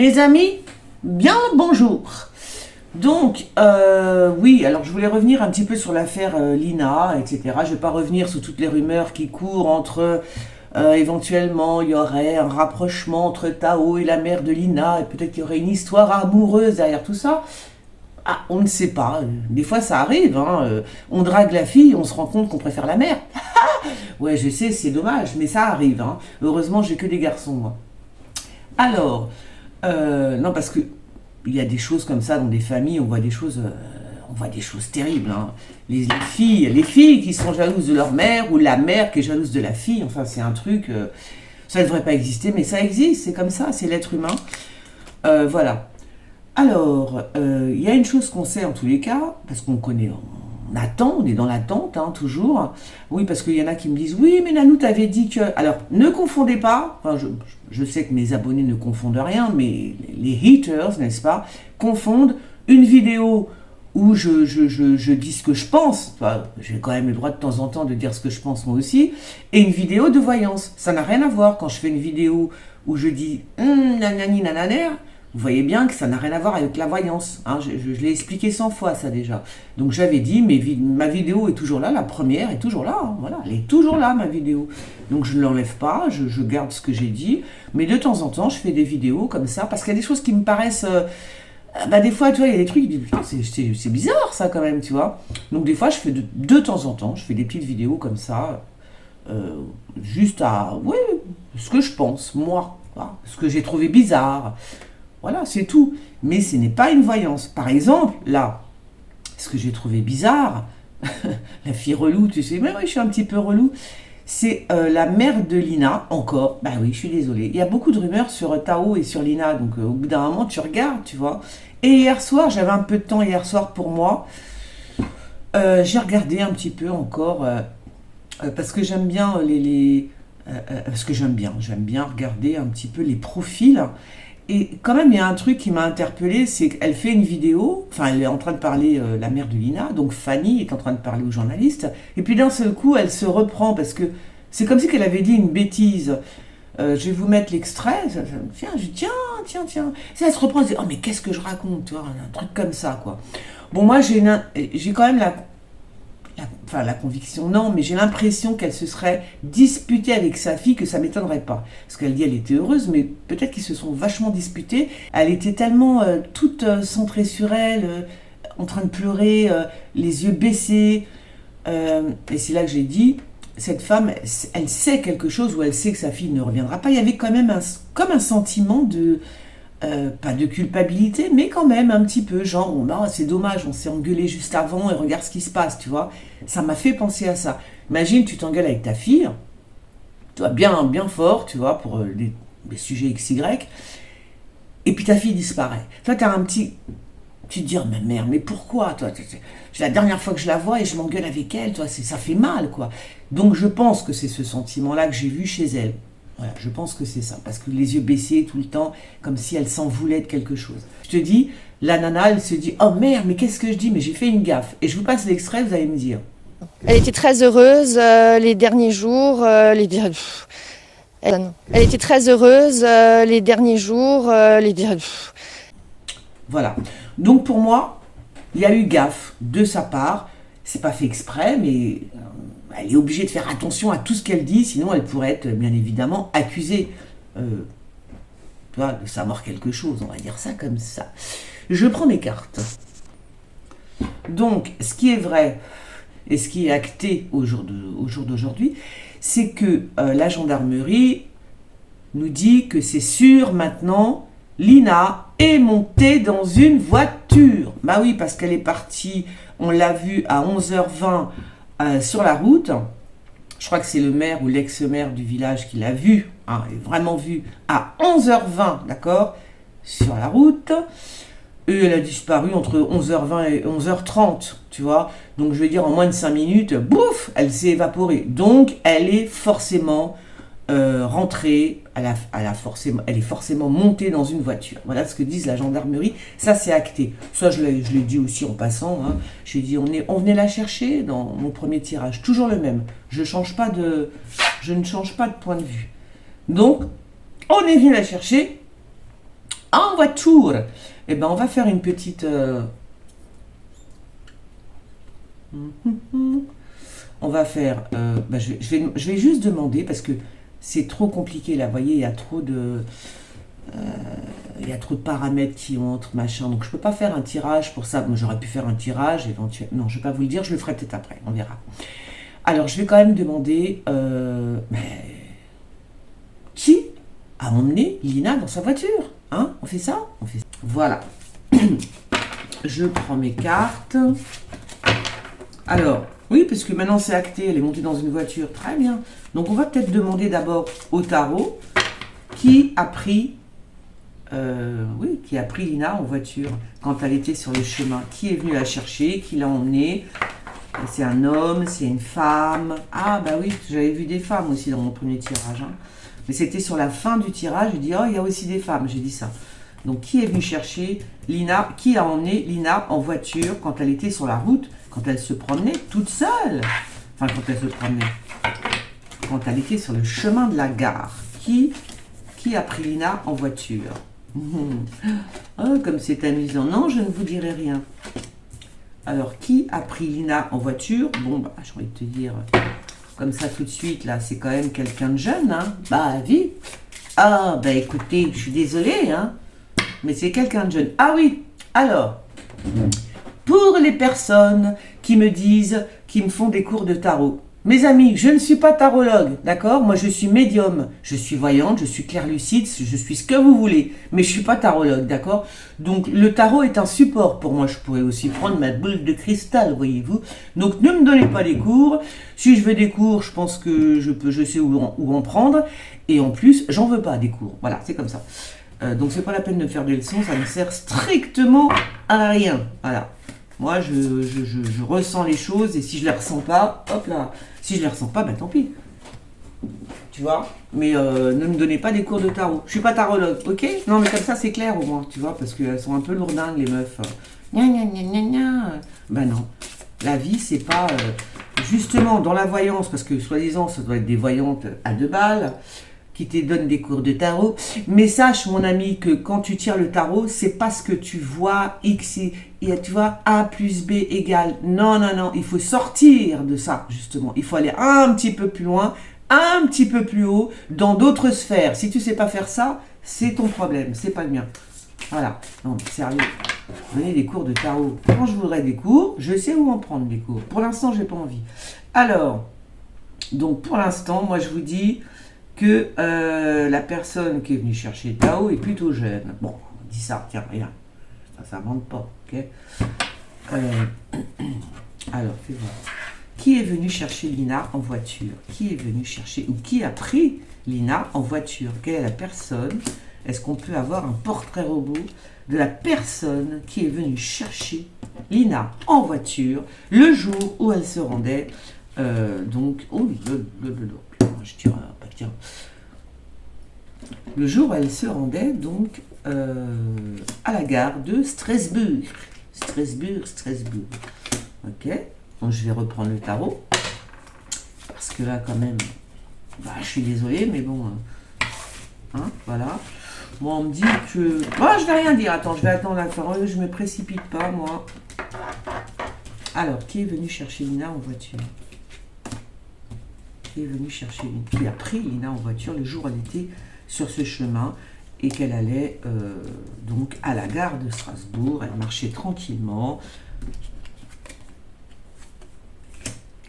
Mes amis, bien le bonjour. Donc, oui, alors je voulais revenir un petit peu sur l'affaire Lina, etc. Je ne vais pas revenir sur toutes les rumeurs qui courent entre, éventuellement, il y aurait un rapprochement entre Tao et la mère de Lina, et peut-être qu'il y aurait une histoire amoureuse derrière tout ça. Ah, on ne sait pas. Des fois, ça arrive. Hein. On drague la fille, on se rend compte qu'on préfère la mère. Ouais, je sais, c'est dommage, mais ça arrive. Hein. Heureusement, j'ai que des garçons, moi. Alors, non, parce que il y a des choses comme ça dans des familles, on voit des choses terribles. Hein. Les filles qui sont jalouses de leur mère, ou la mère qui est jalouse de la fille. Enfin, c'est un truc. Ça ne devrait pas exister, mais ça existe. C'est comme ça, c'est l'être humain. Voilà. Alors, il y a une chose qu'on sait en tous les cas, parce qu'on connaît, on attend, on est dans l'attente, hein, toujours. Oui, parce qu'il y en a qui me disent, oui, mais Nanou, t'avais dit que... Alors, ne confondez pas, enfin, je sais que mes abonnés ne confondent rien, mais les haters, n'est-ce pas, confondent une vidéo où je dis ce que je pense, enfin, j'ai quand même le droit de temps en temps de dire ce que je pense moi aussi, et une vidéo de voyance. Ça n'a rien à voir. Quand je fais une vidéo où je dis nanani nananer, vous voyez bien que ça n'a rien à voir avec la voyance. Hein. Je l'ai expliqué 100 fois, ça déjà. Donc j'avais dit, ma vidéo est toujours là, la première est toujours là. Hein. Voilà, elle est toujours là, ma vidéo. Donc je ne l'enlève pas, je garde ce que j'ai dit. Mais de temps en temps, je fais des vidéos comme ça, parce qu'il y a des choses qui me paraissent... des fois, tu vois, il y a des trucs, c'est bizarre ça quand même, tu vois. Donc des fois, je fais de temps en temps, je fais des petites vidéos comme ça, juste à... Oui, ce que je pense, moi. Voilà, ce que j'ai trouvé bizarre. Voilà, c'est tout. Mais ce n'est pas une voyance. Par exemple, là, ce que j'ai trouvé bizarre, la fille relou, tu sais, mais oui, je suis un petit peu relou, c'est la mère de Lina, encore. Bah oui, je suis désolée. Il y a beaucoup de rumeurs sur Tao et sur Lina, donc au bout d'un moment, tu regardes, tu vois. Et hier soir, j'avais un peu de temps hier soir pour moi. J'ai regardé un petit peu encore, parce que j'aime bien parce que j'aime bien regarder un petit peu les profils. Et quand même, il y a un truc qui m'a interpellée, c'est qu'elle fait une vidéo, enfin, elle est en train de parler, la mère de Lina, donc Fanny est en train de parler aux journalistes, et puis d'un seul coup, elle se reprend, parce que c'est comme si elle avait dit une bêtise. Je vais vous mettre l'extrait, tiens, je dis, tiens. Ça, elle se reprend, elle se dit, oh, mais qu'est-ce que je raconte, tu vois, un truc comme ça, quoi. Bon, moi, j'ai quand même la conviction, non, mais j'ai l'impression qu'elle se serait disputée avec sa fille, que ça m'étonnerait pas. Parce qu'elle dit qu'elle était heureuse, mais peut-être qu'ils se sont vachement disputés. Elle était tellement toute centrée sur elle, en train de pleurer, les yeux baissés. Et c'est là que j'ai dit, cette femme, elle sait quelque chose, ou elle sait que sa fille ne reviendra pas. Il y avait quand même comme un sentiment de... pas de culpabilité, mais quand même un petit peu, genre, c'est dommage, on s'est engueulé juste avant et regarde ce qui se passe, tu vois. Ça m'a fait penser à ça. Imagine, tu t'engueules avec ta fille, tu vois, bien fort, tu vois, pour des sujets XY, et puis ta fille disparaît. Toi, tu as un petit... Tu te dis, oh, ma mère, mais pourquoi, toi, c'est la dernière fois que je la vois et je m'engueule avec elle, toi, ça fait mal, quoi. Donc je pense que c'est ce sentiment-là que j'ai vu chez elle. Voilà, je pense que c'est ça, parce que les yeux baissés tout le temps, comme si elle s'en voulait de quelque chose. Je te dis, la nana, elle se dit, oh merde, mais qu'est-ce que je dis, mais j'ai fait une gaffe. Et je vous passe l'extrait, vous allez me dire. Elle était très heureuse les derniers jours, Elle était très heureuse les derniers jours, Voilà. Donc pour moi, il y a eu gaffe de sa part. C'est pas fait exprès, mais elle est obligée de faire attention à tout ce qu'elle dit, sinon elle pourrait être bien évidemment accusée tu vois, de savoir quelque chose, on va dire ça comme ça. Je prends mes cartes. Donc, ce qui est vrai et ce qui est acté au jour d'aujourd'hui, c'est que la gendarmerie nous dit que c'est sûr maintenant, Lina est montée dans une voiture. Bah oui, parce qu'elle est partie, on l'a vue à 11h20 sur la route. Je crois que c'est le maire ou l'ex-maire du village qui l'a vue, hein, vraiment vue à 11h20, d'accord, sur la route. Et elle a disparu entre 11h20 et 11h30, tu vois. Donc je veux dire, en moins de 5 minutes, bouf, elle s'est évaporée. Donc elle est forcément rentrée, elle est forcément montée dans une voiture. Voilà ce que disent la gendarmerie. Ça, c'est acté. Ça, je l'ai dit aussi en passant. Hein. J'ai dit, on venait la chercher dans mon premier tirage. Toujours le même. Je ne change pas de point de vue. Donc, on est venu la chercher. en voiture. Eh ben, on va faire une petite... On va faire... je vais juste demander, parce que c'est trop compliqué là, vous voyez, il y a trop de paramètres qui entrent, machin, donc je peux pas faire un tirage pour ça. Moi, j'aurais pu faire un tirage éventuellement. Non, je vais pas vous le dire, je le ferai peut-être après, on verra. Alors, je vais quand même demander qui a emmené Lina dans sa voiture, hein? On fait ça? On fait ça. Voilà. Je prends mes cartes. Alors, oui, parce que maintenant c'est acté, elle est montée dans une voiture, très bien. Donc, on va peut-être demander d'abord au tarot qui a pris Lina en voiture quand elle était sur le chemin. Qui est venu la chercher, qui l'a emmenée? C'est un homme, c'est une femme. Ah bah oui, j'avais vu des femmes aussi dans mon premier tirage. Hein. Mais c'était sur la fin du tirage, j'ai dit, oh, il y a aussi des femmes, j'ai dit ça. Donc qui est venu chercher Lina, qui a emmené Lina en voiture quand elle était sur la route, quand elle se promenait toute seule? Enfin, quand elle se promenait. Quand elle était sur le chemin de la gare. Qui a pris Lina en voiture? Oh, comme c'est amusant. Non, je ne vous dirai rien. Alors, qui a pris Lina en voiture? Bon, bah, j'ai envie de te dire, comme ça tout de suite, là, c'est quand même quelqu'un de jeune, hein? Bah, vite. Ah, bah écoutez, je suis désolée, hein? Mais c'est quelqu'un de jeune. Ah oui, alors, pour les personnes qui me disent, qui me font des cours de tarot, mes amis, je ne suis pas tarologue, d'accord? Moi, je suis médium, je suis voyante, je suis clairlucide, je suis ce que vous voulez, mais je ne suis pas tarologue, d'accord? Donc, le tarot est un support pour moi. Je pourrais aussi prendre ma boule de cristal, voyez-vous. Donc, ne me donnez pas des cours. Si je veux des cours, je pense que je sais où en prendre. Et en plus, j'en veux pas des cours. Voilà, c'est comme ça. Donc, c'est pas la peine de faire des leçons, ça ne sert strictement à rien. Voilà. Moi, je ressens les choses et si je les ressens pas, hop là. Si je les ressens pas, ben tant pis. Tu vois? Mais ne me donnez pas des cours de tarot. Je suis pas tarologue, ok? Non, mais comme ça, c'est clair au moins, tu vois, parce qu'elles sont un peu lourdingues, les meufs. Gna gna gna gna gna. Ben non. La vie, c'est pas... justement, dans la voyance, parce que soi-disant, ça doit être des voyantes à 2 balles, qui te donnent des cours de tarot. Mais sache, mon ami, que quand tu tires le tarot, c'est parce que tu vois X, et tu vois A plus B égale. Non, non, non, il faut sortir de ça, justement. Il faut aller un petit peu plus loin, un petit peu plus haut, dans d'autres sphères. Si tu sais pas faire ça, c'est ton problème, c'est pas le mien. Voilà. Non, mais sérieux. Donner des cours de tarot. Quand je voudrais des cours, je sais où en prendre des cours. Pour l'instant, j'ai pas envie. Alors, donc pour l'instant, moi je vous dis que la personne qui est venue chercher le tarot est plutôt jeune. Bon, on dit ça, tiens, regarde. Ça s'invente pas, ok? Alors, fais voir. Qui est venu chercher Lina en voiture? Qui est venu chercher, ou qui a pris Lina en voiture? Quelle est la personne? Est-ce qu'on peut avoir un portrait robot de la personne qui est venue chercher Lina en voiture le jour où elle se rendait donc... Oh, je tire pas tiens. Le jour où elle se rendait donc à la gare de Strasbourg. Strasbourg. Ok. Donc je vais reprendre le tarot. Parce que là quand même, bah, je suis désolée, mais bon. Hein, voilà. Moi on me dit que... Moi je vais rien dire, attends, je vais attendre la fin. Je me précipite pas, moi. Alors, qui est venu chercher Lina en voiture? Qui est venu chercher Lina? Qui a pris Lina en voiture le jour où elle était sur ce chemin et qu'elle allait donc à la gare de Strasbourg. Elle marchait tranquillement.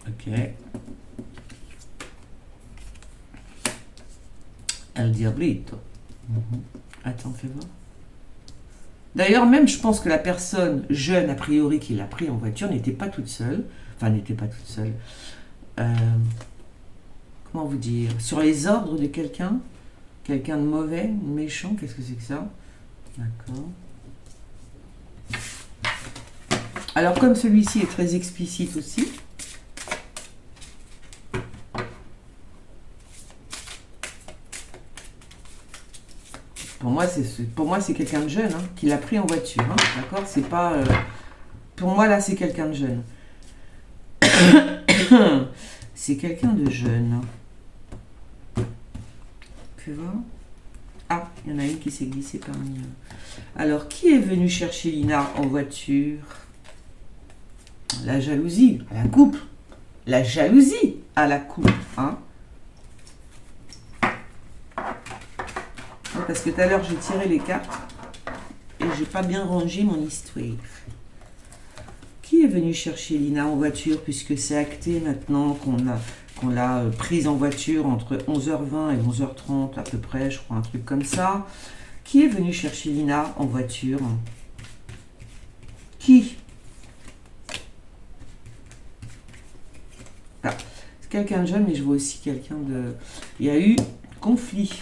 Ok. El Diablito. Attends, fais voir. D'ailleurs, même je pense que la personne jeune, a priori, qui l'a pris en voiture, n'était pas toute seule. Enfin, n'était pas toute seule. Comment vous dire? Sur les ordres de quelqu'un? Quelqu'un de mauvais, méchant, qu'est-ce que c'est que ça? D'accord. Alors, comme celui-ci est très explicite aussi, pour moi, c'est quelqu'un de jeune hein, qui l'a pris en voiture. Hein, d'accord? C'est pas... pour moi, là, c'est quelqu'un de jeune. C'est quelqu'un de jeune. Tu vois? Ah, Il y en a une qui s'est glissée parmi eux. Alors, qui est venu chercher Lina en voiture? La jalousie à la coupe. La jalousie à la coupe. Hein, parce que tout à l'heure, j'ai tiré les cartes et j'ai pas bien rangé mon histoire. Qui est venu chercher Lina en voiture, puisque c'est acté maintenant qu'on l'a prise en voiture entre 11h20 et 11h30 à peu près, je crois, un truc comme ça. Qui est venu chercher Lina en voiture? Qui? Ah, c'est quelqu'un de jeune, mais je vois aussi quelqu'un de... Il y a eu conflit.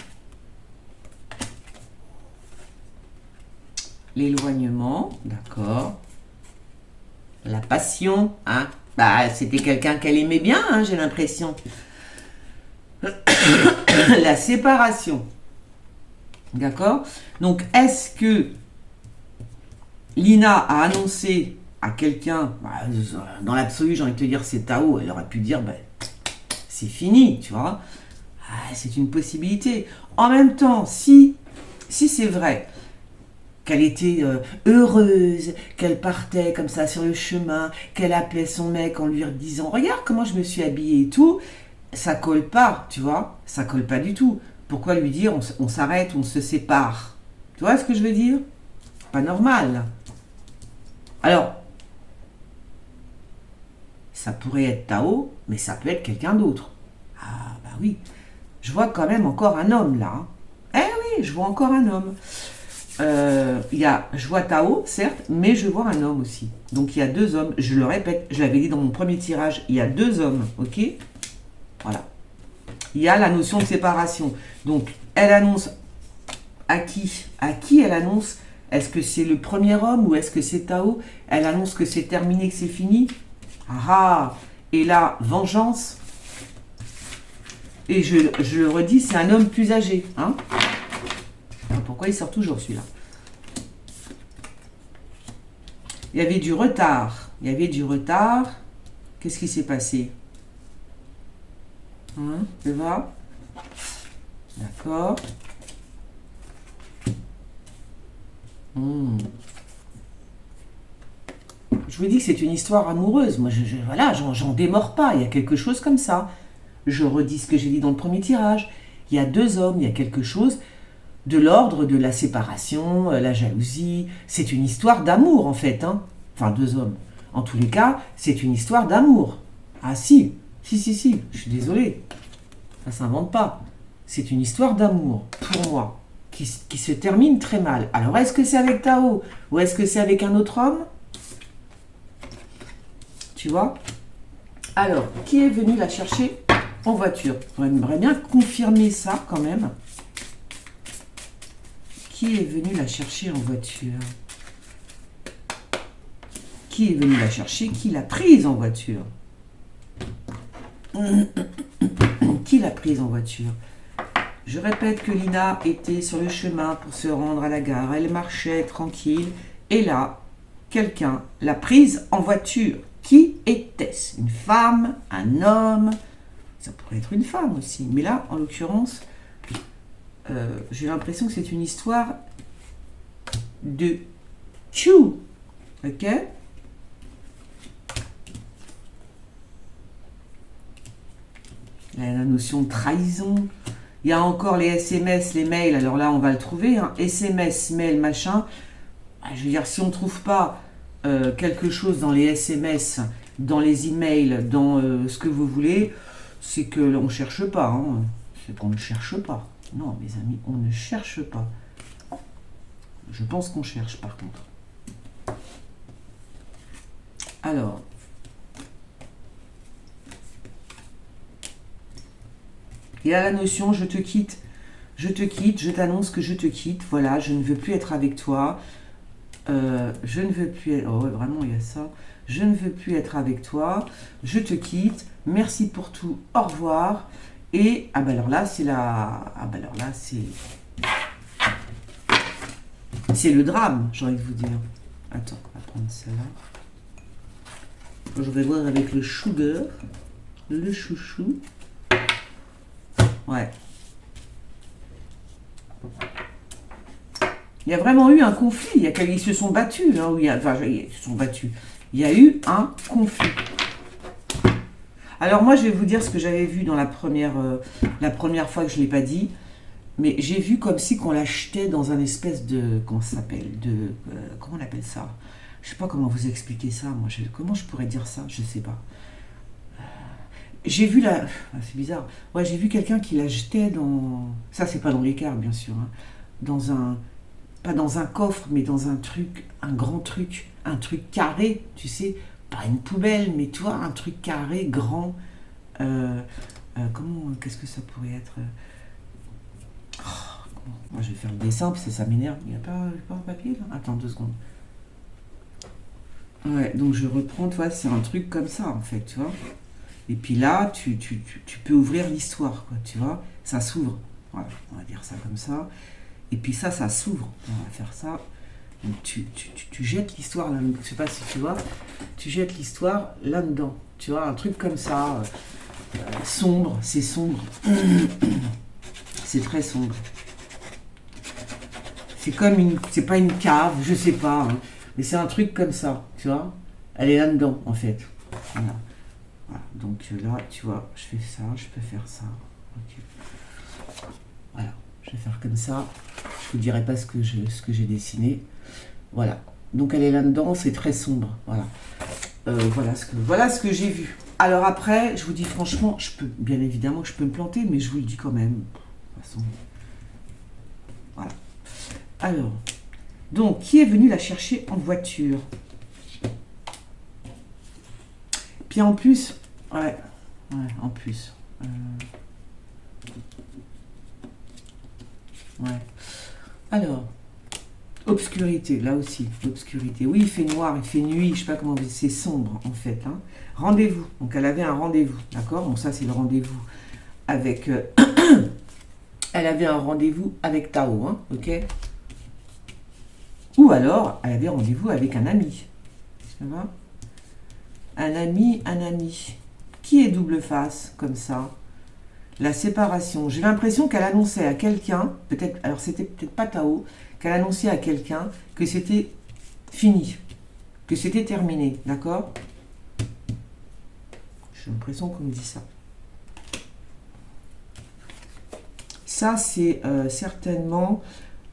L'éloignement, d'accord. La passion, hein. Bah, c'était quelqu'un qu'elle aimait bien, hein, j'ai l'impression. La séparation. D'accord? Donc, est-ce que Lina a annoncé à quelqu'un, bah, dans l'absolu, j'ai envie de te dire, c'est Tao, elle aurait pu dire, bah, c'est fini, tu vois? Ah, c'est une possibilité. En même temps, si c'est vrai qu'elle était heureuse, qu'elle partait comme ça sur le chemin, qu'elle appelait son mec en lui disant « Regarde comment je me suis habillée et tout », ça colle pas, tu vois, ça colle pas du tout. Pourquoi lui dire on s'arrête, on se sépare? Tu vois ce que je veux dire? Pas normal. Alors, ça pourrait être Tao, mais ça peut être quelqu'un d'autre. Ah bah oui, je vois quand même encore un homme là. Hein. Eh oui, je vois encore un homme. Je vois Tao, certes, mais je vois un homme aussi. Donc il y a deux hommes, je le répète, je l'avais dit dans mon premier tirage, il y a deux hommes, ok? Voilà. Il y a la notion de séparation. Donc elle annonce à qui? À qui elle annonce? Est-ce que c'est le premier homme ou est-ce que c'est Tao? Elle annonce que c'est terminé, que c'est fini. Ah! Et là, vengeance. Et je le redis, c'est un homme plus âgé, hein? Pourquoi il sort toujours celui-là? Il y avait du retard. Il y avait du retard. Qu'est-ce qui s'est passé? Hein, tu vois? D'accord. Je vous dis que c'est une histoire amoureuse. Moi, voilà, j'en démords pas. Il y a quelque chose comme ça. Je redis ce que j'ai dit dans le premier tirage. Il y a deux hommes, il y a quelque chose de l'ordre de la séparation, la jalousie. C'est une histoire d'amour, en fait. Hein. Enfin, deux hommes. En tous les cas, c'est une histoire d'amour. Ah si, si. Je suis désolée. Ça s'invente pas. C'est une histoire d'amour, pour moi, qui se termine très mal. Alors, est-ce que c'est avec Tao ou est-ce que c'est avec un autre homme? Tu vois? Alors, qui est venu la chercher en voiture? J'aimerais bien confirmer ça, quand même. Qui est venu la chercher en voiture? Qui est venu la chercher? Qui l'a prise en voiture? Qui l'a prise en voiture? Je répète que Lina était sur le chemin pour se rendre à la gare. Elle marchait tranquille. Et là, quelqu'un l'a prise en voiture. Qui était-ce? Une femme? Un homme? Ça pourrait être une femme aussi. Mais là, en l'occurrence, j'ai l'impression que c'est une histoire de Chu. Ok? Il y a la notion de trahison. Il y a encore les SMS, les mails. Alors là, on va le trouver. Hein. SMS, mail, machin. Je veux dire, si on ne trouve pas quelque chose dans les SMS, dans les emails, dans ce que vous voulez, c'est que on ne cherche pas. Hein. C'est qu'on ne cherche pas. Non, mes amis, on ne cherche pas. Je pense qu'on cherche, par contre. Alors... Il y a la notion je te quitte, je t'annonce que je te quitte, voilà, je ne veux plus être avec toi, je ne veux plus être, oh ouais, vraiment il y a ça, je ne veux plus être avec toi, je te quitte, merci pour tout, au revoir, et, ah bah alors là c'est c'est le drame, j'ai envie de vous dire. Attends, on va prendre celle-là. Je vais voir avec le sugar, le chouchou. Ouais. Il y a vraiment eu un conflit. Ils se sont battus. Hein, enfin, ils se sont battus. Il y a eu un conflit. Alors moi, je vais vous dire ce que j'avais vu dans la première fois que je ne l'ai pas dit. Mais j'ai vu comme si qu'on l'achetait dans un espèce de... Comment ça s'appelle comment on appelle ça? Je ne sais pas comment vous expliquer ça. Moi, comment je pourrais dire ça? Je ne sais pas. J'ai vu la... C'est bizarre. Ouais, j'ai vu quelqu'un qui la jetait dans... Ça, c'est pas dans l'écart, bien sûr. Hein. Dans un... Pas dans un coffre, mais dans un truc, un grand truc. Un truc carré, tu sais. Pas une poubelle, mais tu vois, un truc carré, grand. Qu'est-ce que ça pourrait être? Moi, je vais faire le dessin, parce que ça m'énerve. Il n'y a pas un papier, là? Attends 2 secondes. Ouais, donc je reprends, tu vois, c'est un truc comme ça, en fait, tu vois. Et puis là, tu peux ouvrir l'histoire, quoi, tu vois. Ça s'ouvre. Voilà, on va dire ça comme ça. Et puis ça s'ouvre. On va faire ça. Donc tu jettes l'histoire là, je sais pas si tu vois. Tu jettes l'histoire là-dedans. Tu vois, un truc comme ça. Sombre, c'est sombre. C'est très sombre. C'est pas une cave, je sais pas. Hein, mais c'est un truc comme ça, tu vois. Elle est là-dedans, en fait. Voilà. Voilà. Donc là, tu vois, je fais ça, je peux faire ça. Okay. Voilà, je vais faire comme ça. Je vous dirai pas ce que j'ai dessiné. Voilà. Donc elle est là-dedans, c'est très sombre. Voilà. Voilà ce que j'ai vu. Alors après, je vous dis franchement, bien évidemment, je peux me planter, mais je vous le dis quand même. De toute façon. Voilà. Alors, donc, qui est venu la chercher en voiture? Puis en plus, ouais, en plus. Ouais. Alors, obscurité, là aussi, l'obscurité. Oui, il fait noir, il fait nuit, je sais pas comment vous dites, c'est sombre en fait. Hein. Rendez-vous. Donc elle avait un rendez-vous, d'accord? Bon, ça c'est le rendez-vous avec. Elle avait un rendez-vous avec Tao, hein, ok? Ou alors, elle avait rendez-vous avec un ami. Ça va? Un ami. Qui est double face, comme ça? La séparation. J'ai l'impression qu'elle annonçait à quelqu'un, peut-être, alors c'était peut-être pas Tao, qu'elle annonçait à quelqu'un que c'était fini, que c'était terminé, d'accord? J'ai l'impression qu'on me dit ça. Ça, c'est certainement,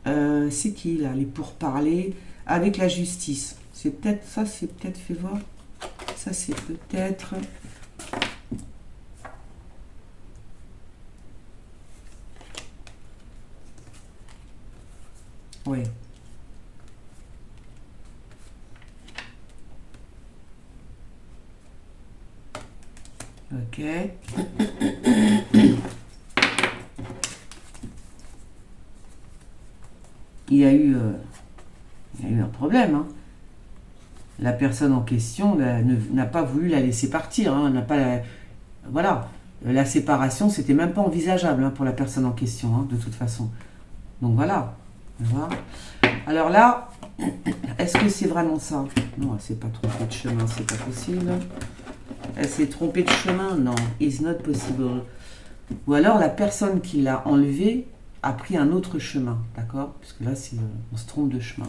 c'est qui là, les pourparlers avec la justice. C'est peut-être, ça c'est peut-être, fais voir, ça c'est peut-être... Oui. Ok. Il y a eu un problème. Hein. La personne en question n'a pas voulu la laisser partir. Hein, voilà. La séparation, c'était même pas envisageable hein, pour la personne en question, hein, de toute façon. Donc voilà. Alors là, est-ce que c'est vraiment ça? Non, elle s'est pas trompée de chemin, c'est pas possible. Elle s'est trompée de chemin? Non, it's not possible. Ou alors la personne qui l'a enlevé a pris un autre chemin, d'accord? Parce que là, on se trompe de chemin.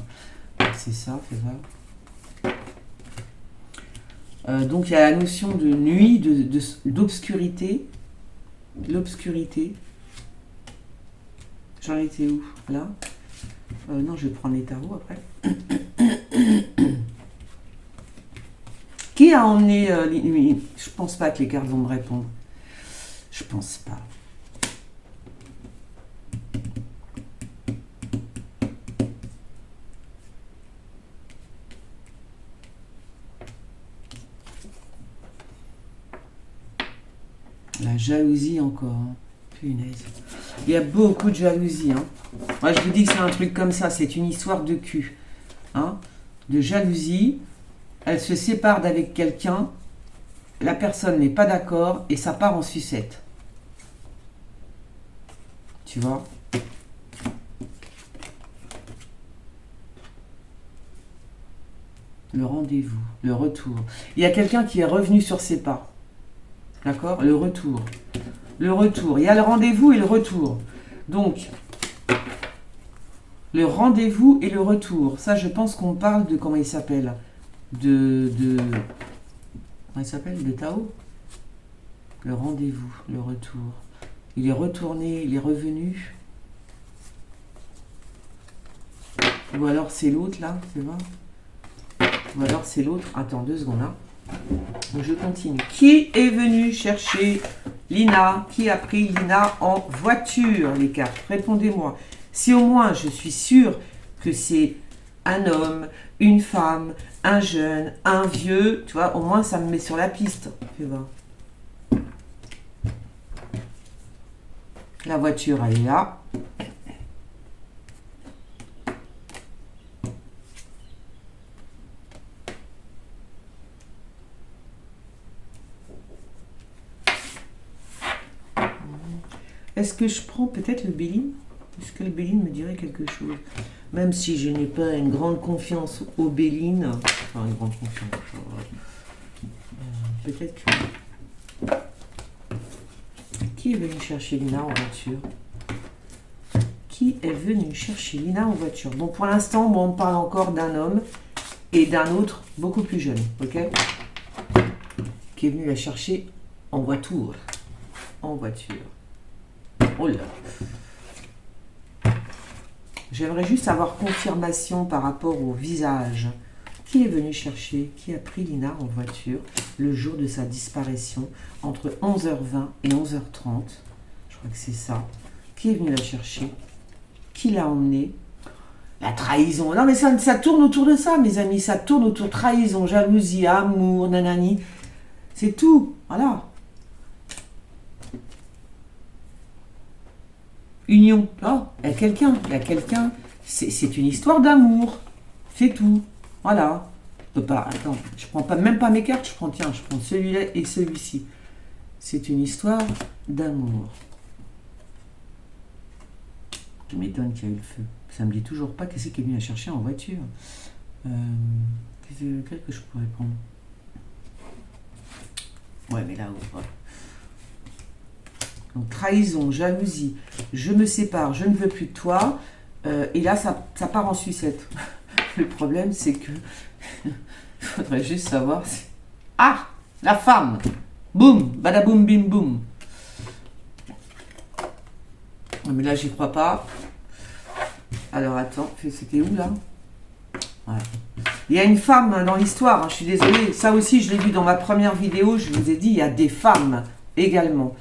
C'est ça, fais voir. Donc il y a la notion de nuit, d'obscurité. L'obscurité. J'en étais où? Là? Non, je vais prendre les tarots après. Qui a emmené les nuits? Je pense pas que les cartes vont me répondre. Je pense pas. La jalousie encore. Hein. Punaise. Il y a beaucoup de jalousie. Hein. Moi, je vous dis que c'est un truc comme ça. C'est une histoire de cul. Hein, de jalousie. Elle se sépare d'avec quelqu'un. La personne n'est pas d'accord et ça part en sucette. Tu vois? Le rendez-vous, le retour. Il y a quelqu'un qui est revenu sur ses pas. D'accord? Le retour. Le retour. Il y a le rendez-vous et le retour. Donc, Le rendez-vous et le retour. Ça, je pense qu'on parle de... Comment il s'appelle comment il s'appelle? De Tao. Le rendez-vous, le retour. Il est retourné, il est revenu. Ou alors c'est l'autre, là, c'est vrai. Ou alors c'est l'autre. Attends, 2 secondes, hein. Donc je continue. Qui est venu chercher Lina? Qui a pris Lina en voiture, les cartes? Répondez-moi. Si au moins je suis sûre que c'est un homme, une femme, un jeune, un vieux, tu vois, au moins ça me met sur la piste. Tu vois. La voiture, elle est là. Est-ce que je prends peut-être le Béline? Est-ce que le Béline me dirait quelque chose? Même si je n'ai pas une grande confiance au Béline. Enfin, une grande confiance. Peut-être que... Qui est venu chercher Lina en voiture? Qui est venu chercher Lina en voiture? Bon, pour l'instant, bon, on parle encore d'un homme et d'un autre beaucoup plus jeune, ok? Qui est venu la chercher en voiture. En voiture. Oh là. J'aimerais juste avoir confirmation par rapport au visage. Qui est venu chercher, qui a pris Lina en voiture le jour de sa disparition entre 11h20 et 11h30? Je crois que c'est ça. Qui est venu la chercher? Qui l'a emmenée? La trahison. Non mais ça tourne autour de ça, mes amis. Ça tourne autour de trahison, jalousie, amour, nanani. C'est tout. Voilà. Union. Oh, il y a quelqu'un. C'est une histoire d'amour. C'est tout. Voilà. Je peux pas. Attends, je prends pas, même pas mes cartes. Je prends celui-là et celui-ci. C'est une histoire d'amour. Je m'étonne qu'il y a eu le feu. Ça me dit toujours pas qu'est-ce qui est venu la chercher en voiture. Quel que je pourrais prendre? Ouais, mais là, ouais. Donc, trahison, jalousie, je me sépare, je ne veux plus de toi. Et là, ça part en sucette. Le problème, c'est que... Il faudrait juste savoir... Ah, la femme. Boum, badaboum, bim, boum. Mais là, j'y crois pas. Alors, attends, c'était où, là? Ouais. Il y a une femme dans l'histoire, hein, je suis désolée. Ça aussi, je l'ai vu dans ma première vidéo. Je vous ai dit, il y a des femmes également.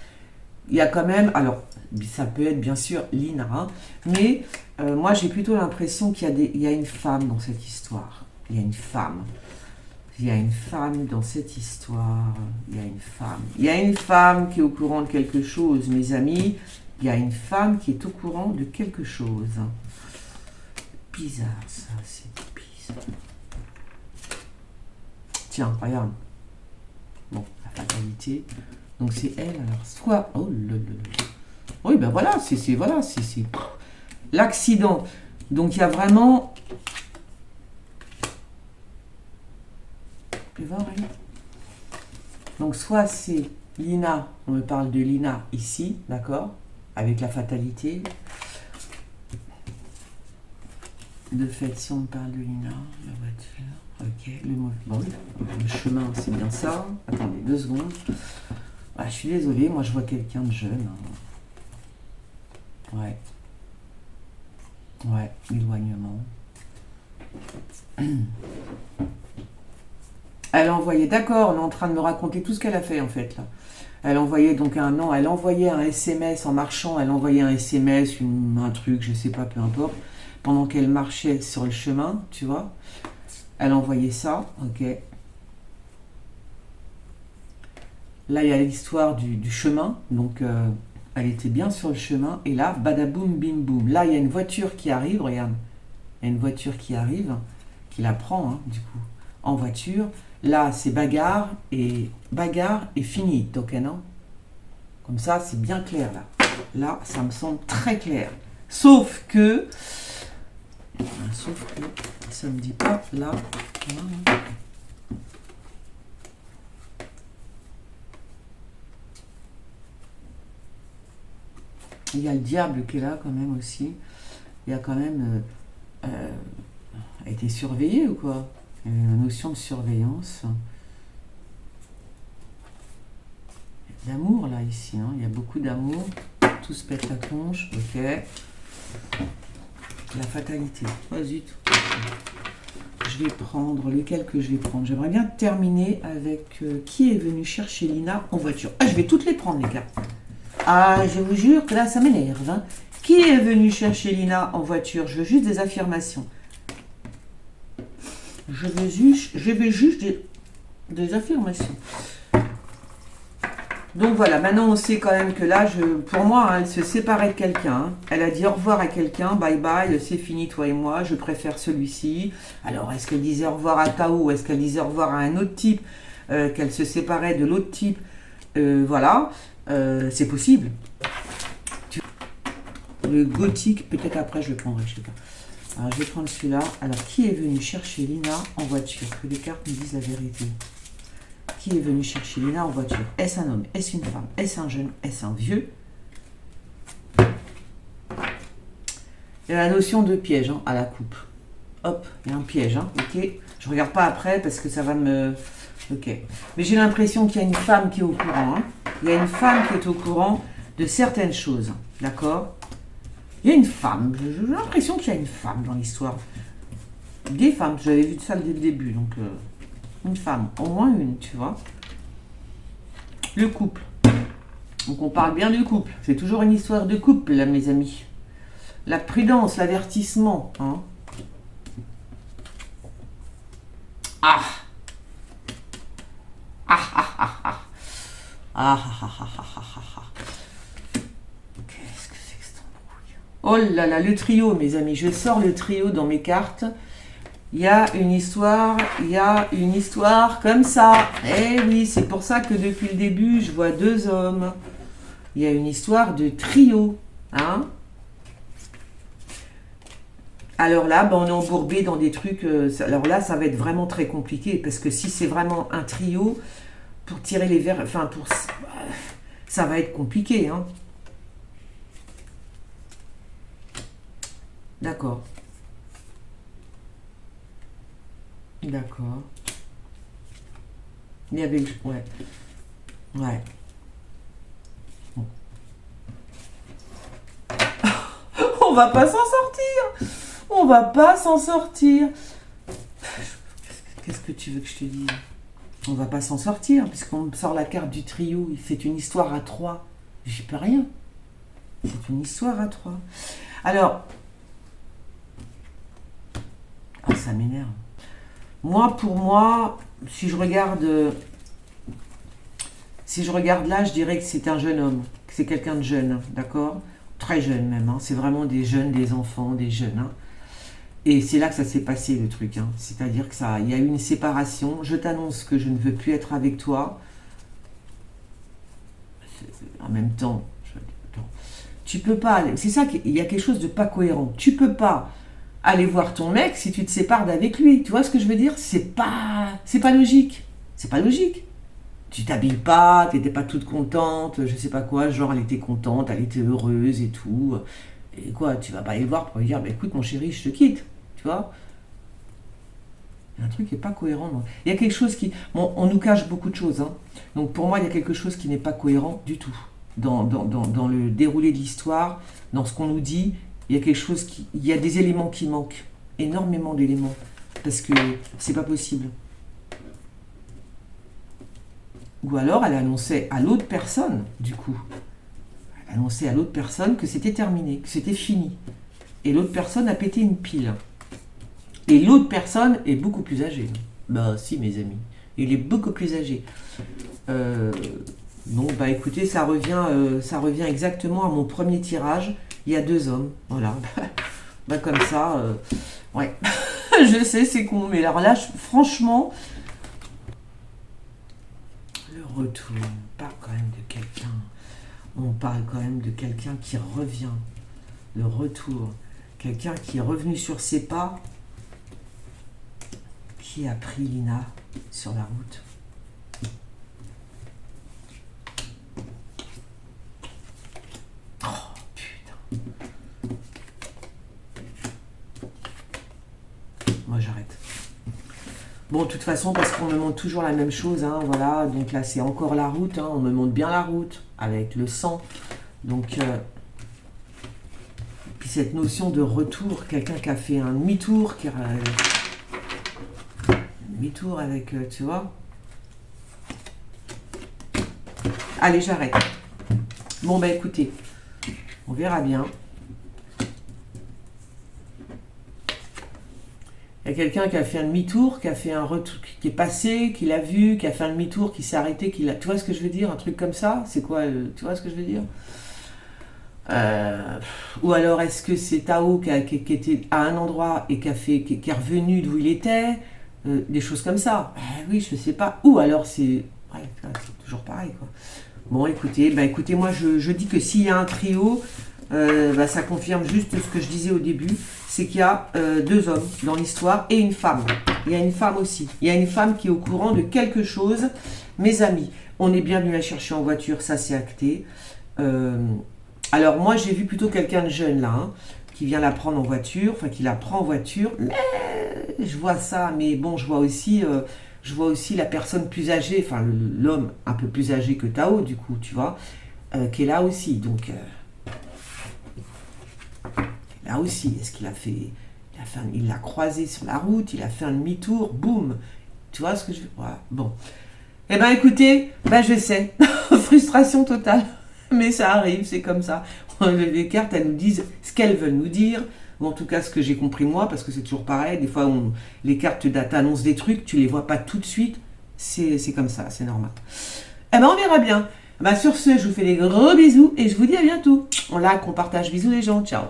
Il y a quand même, alors ça peut être bien sûr Lina, hein, mais moi j'ai plutôt l'impression qu'il y a une femme dans cette histoire. Il y a une femme. Il y a une femme dans cette histoire. Il y a une femme. Il y a une femme qui est au courant de quelque chose, mes amis. Il y a une femme qui est au courant de quelque chose. Bizarre ça, c'est bizarre. Tiens, regarde. Bon, la fatalité. Donc c'est elle, alors soit... Oh là là. Oui, ben voilà, c'est l'accident. Donc il y a vraiment... Tu vois, regarde. Donc soit c'est Lina, on me parle de Lina ici, d'accord, avec la fatalité. De fait, si on me parle de Lina, la voiture, ok, le chemin, c'est bien ça. Attendez, 2 secondes. Ah, je suis désolée, moi je vois quelqu'un de jeune. Ouais. Ouais, éloignement. Elle envoyait, d'accord, on est en train de me raconter tout ce qu'elle a fait en fait là. Elle envoyait donc elle envoyait un SMS en marchant, elle envoyait un SMS, un truc, je sais pas, peu importe, pendant qu'elle marchait sur le chemin, tu vois. Elle envoyait ça, ok. Là, il y a l'histoire du chemin, donc elle était bien sur le chemin, et là, badaboum, bim, boum. Là, il y a une voiture qui arrive, regarde. Il y a une voiture qui arrive, qui la prend, hein, du coup, en voiture. Là, c'est bagarre et fini, donc non. Comme ça, c'est bien clair, là. Là, ça me semble très clair. Sauf que ça me dit pas là. Il y a le diable qui est là quand même aussi. Il y a quand même a été surveillée ou quoi? Il y a une notion de surveillance. D'amour là ici, hein. Il y a beaucoup d'amour. Tout se pète la tronche, ok. La fatalité. Oh zut. Je vais prendre lequel que je vais prendre. J'aimerais bien terminer avec qui est venu chercher Lina en voiture. Ah, je vais toutes les prendre les cartes. Ah, je vous jure que là ça m'énerve. Hein. Qui est venu chercher Lina en voiture? Je veux juste des affirmations. Je veux juste des affirmations. Donc voilà, maintenant on sait quand même que là, pour moi, hein, elle se séparait de quelqu'un. Hein. Elle a dit au revoir à quelqu'un, bye bye, c'est fini toi et moi, je préfère celui-ci. Alors est-ce qu'elle disait au revoir à Tao, est-ce qu'elle disait au revoir à un autre type, qu'elle se séparait de l'autre type? Voilà, c'est possible. Le gothique, peut-être après je le prendrai, je sais pas. Alors je vais prendre celui-là. Alors qui est venu chercher Lina en voiture? Que les cartes me disent la vérité. Qui est venu chercher Lina en voiture? Est-ce un homme? Est-ce une femme? Est-ce un jeune? Est-ce un vieux? Il y a la notion de piège hein, à la coupe. Hop, il y a un piège. Hein, ok. Je regarde pas après parce que ça va me... Ok. Mais j'ai l'impression qu'il y a une femme qui est au courant. Hein. Il y a une femme qui est au courant de certaines choses. D'accord? Il y a une femme. J'ai l'impression qu'il y a une femme dans l'histoire. Des femmes. J'avais vu ça dès le début. Donc... une femme, au moins une, tu vois. Le couple. Donc on parle bien du couple. C'est toujours une histoire de couple, là, mes amis. La prudence, l'avertissement. Hein. Ah. Ah ah ah ah. Ah ah ah ah ah ah ah. Qu'est-ce que c'est que cette embrouille? Oh là là, le trio, mes amis. Je sors le trio dans mes cartes. Il y a une histoire comme ça. Eh oui, c'est pour ça que depuis le début, je vois deux hommes. Il y a une histoire de trio. Hein? Alors là, ben, on est embourbé dans des trucs... alors là, ça va être vraiment très compliqué. Parce que si c'est vraiment un trio, pour tirer les verres... Enfin, pour... ça va être compliqué. Hein? D'accord. D'accord. Il y avait... Ouais. Ouais. Bon. On va pas s'en sortir. On va pas s'en sortir. Qu'est-ce que tu veux que je te dise? On va pas s'en sortir, puisqu'on me sort la carte du trio. C'est une histoire à trois. J'y peux rien. C'est une histoire à trois. Alors... Ah, ça m'énerve. Moi, pour moi, si je regarde là, je dirais que c'est un jeune homme, que c'est quelqu'un de jeune, d'accord? Très jeune même, hein. C'est vraiment des jeunes, des enfants, des jeunes. Hein. Et c'est là que ça s'est passé le truc. Hein. C'est-à-dire que il y a eu une séparation. Je t'annonce que je ne veux plus être avec toi. En même temps, tu peux pas aller. C'est ça qu'il y a quelque chose de pas cohérent. Tu peux pas aller voir ton mec si tu te sépares d'avec lui. Tu vois ce que je veux dire? C'est pas logique. C'est pas logique. Tu t'habilles pas, t'étais pas toute contente, je sais pas quoi, genre elle était contente, elle était heureuse et tout. Et quoi, tu vas pas aller le voir pour lui dire, bah, écoute mon chéri, je te quitte. Tu vois? Il y a un truc qui est pas cohérent. Non. Il y a quelque chose qui... Bon, on nous cache beaucoup de choses. Hein. Donc pour moi, il y a quelque chose qui n'est pas cohérent du tout. Dans le déroulé de l'histoire, dans ce qu'on nous dit, il y a quelque chose qui... Il y a des éléments qui manquent. Énormément d'éléments. Parce que c'est pas possible. Ou alors, elle annonçait à l'autre personne, du coup. Elle annonçait à l'autre personne que c'était terminé, que c'était fini. Et l'autre personne a pété une pile. Et l'autre personne est beaucoup plus âgée. Bah si, mes amis. Il est beaucoup plus âgé. Bon, bah écoutez, ça revient exactement à mon premier tirage. Il y a deux hommes. Voilà. Bah comme ça, ouais. Je sais, c'est con. Mais alors là, franchement... Le retour, on parle quand même de quelqu'un. On parle quand même de quelqu'un qui revient. Le retour. Quelqu'un qui est revenu sur ses pas. Qui a pris Lina sur la route. Oh putain. Bon, de toute façon, parce qu'on me montre toujours la même chose, hein, voilà. Donc là, c'est encore la route, hein, on me montre bien la route, avec le sang. Donc, puis cette notion de retour, quelqu'un qui a fait un demi-tour, demi-tour avec, tu vois. Allez, j'arrête. Bon, bah écoutez, on verra bien. Il y a quelqu'un qui a fait un demi-tour, qui a fait un retour, qui est passé, qui l'a vu, qui a fait un demi-tour, qui s'est arrêté, qui l'a... Tu vois ce que je veux dire? Un truc comme ça? C'est quoi? Tu vois ce que je veux dire? Ou alors est-ce que c'est Tao qui était à un endroit et qui est revenu d'où il était? Des choses comme ça. Oui, je sais pas. Ou alors c'est... Ouais, c'est toujours pareil, quoi. Bon, écoutez, moi je dis que s'il y a un trio, ça confirme juste ce que je disais au début, c'est qu'il y a 2 hommes dans l'histoire et une femme. Il y a une femme aussi. Il y a une femme qui est au courant de quelque chose. Mes amis, on est bien venu la chercher en voiture, ça c'est acté. Alors moi j'ai vu plutôt quelqu'un de jeune là, hein, qui vient la prendre en voiture, enfin qui la prend en voiture, mais je vois ça, mais bon je vois aussi la personne plus âgée, enfin l'homme un peu plus âgé que Tao du coup, tu vois, qui est là aussi, donc là aussi, est-ce qu'il a fait, il l'a croisé sur la route, il a fait un demi-tour, boum, tu vois ce que je veux, voilà, bon. Eh ben écoutez, je sais, frustration totale. Mais ça arrive, c'est comme ça. Les cartes, elles nous disent ce qu'elles veulent nous dire, ou en tout cas ce que j'ai compris moi, parce que c'est toujours pareil. Des fois, les cartes t'annoncent des trucs, tu les vois pas tout de suite. C'est comme ça, c'est normal. Eh ben, on verra bien. Sur ce, je vous fais des gros bisous et je vous dis à bientôt. On like, on partage. Bisous les gens, ciao.